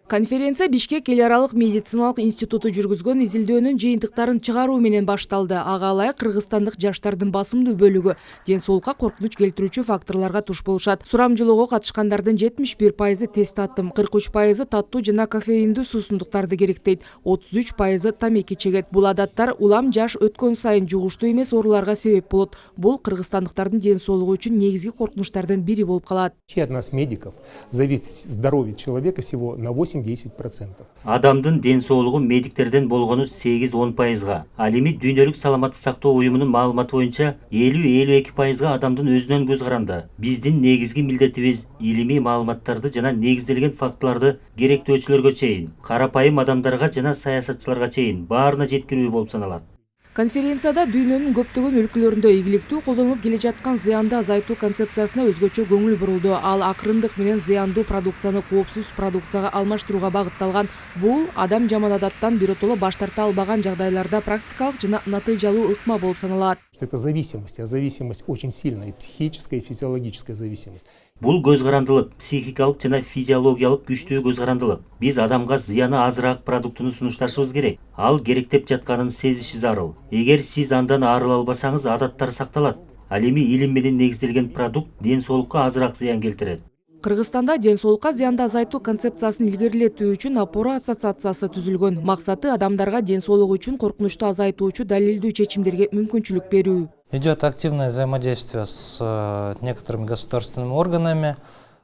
Конференция Бишкек эл аралык медициналык институту жүргүзгөн изилдөөнүн жыйынтыктарын чыгаруу менен башталды. Ага ылайык кыргызстандык жаштардын басымдуу бөлүгү ден соолукка коркунуч келтирүүчү факторлорго туш болушат. Сурамжылоого катышкандардын 71% тест таттым, 43% таттуу жана кофеиндүү суусундуктарды керектейт, 33% тамеки чегет. Бул адаттар улам жаш өткөн сайын жугуштуу эмес ооруларга себеп болот. Бул кыргызстандыктардын ден соолугу үчүн негизги коркунучтардын бири болуп калат. От нас, медиков, зависит здоровье человека всего на 8-10%. Адамдын ден соолугу медиктерден болгону 8-10%. Ал эми дүйнөлүк саламаттык сактоо уюмунун маалыматы боюнча 50-52% адамдын өзүнөн көз каранды. Биздин негизги милдетибиз илимий маалыматтарды жана негизделген фактыларды керектөөчүлөргө чейин, карапайым адамдарга жана саясатчыларга чейин баарына жеткирүү болуп саналат. Конференцияда дүйнөнүн көптөгөн өлкөлөрүндө ийгиликтүү колдонулуп келе жаткан зыянды азайтуу концепциясына өзгөчө көңүл бурулду. Ал акырындык менен зыяндуу продукцияны коопсуз продукцияга алмаштырууга багытталган. Бул адам жаман адаттан биротоло баш тарта албаган жагдайларда практикалык жана натыйжалуу ыкма болуп саналат. Это зависимость, а зависимость очень сильная, и психическая, и физиологическая зависимость. Бул көз карандылык, психикалык жана физиологиялык күчтүү көз карандылык. Биз адамга зыяны азыраак продуктуну сунушташыбыз керек. Ал керектеп жатканын сезиши зарыл. Эгер сиз андан арыла албасаңыз, адаттар сакталат. Ал эми илим менен негизделген продукт ден соолукка азыраак зыян келтирет. Кыргызстанда ден соолукка зыянды азайтуу концепциясын илгерилетүү үчүн Апоро ассоциациясы түзүлгөн. Максаты адамдарга ден соолугу үчүн коркунучту азайтуучу далилдүү чечимдерге мүмкүнчүлүк берүү. Идет активное взаимодействие с некоторыми государственными органами.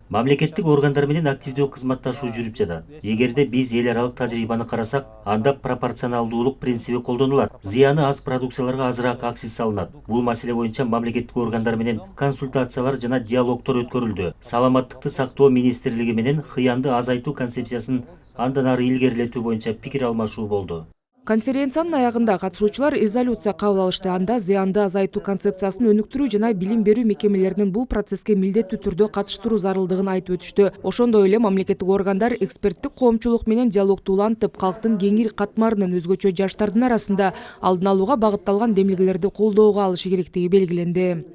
Мамлекеттик органдар менен активдүү кызматташуу жүрүп жатат. Эгерде биз эл аралык тажрыйбаны карасак, анда пропорционалдуулук принциби колдонулат. Зыяны аз продукцияларга азыраак акциз салынат. Бул маселе боюнча мамлекеттик органдар менен консультациялар жана диалогдор өткөрүлдү. Саламаттыкты сактоо министрлиги менен хыянды азайтуу концепциясын андан ары илгерилетүү боюнча пикир алмашуу болду. Конференциянын аягында катышуучулар резолюция кабыл алышты. Анда зыянды азайтуу концепциясын өнүктүрүү жана билим берүү мекемелеринин бул процесске милдеттүү түрдө катыштыруу зарылдыгын айтып өтүштү. Ошондой эле мамлекеттик органдар эксперттик коомчулук менен диалогду улантып, калктын кеңири катмарынын өзгөчө жаштардын арасында алдын алууга багытталган демилгелерди колдоого алышы керектиги белгиленди.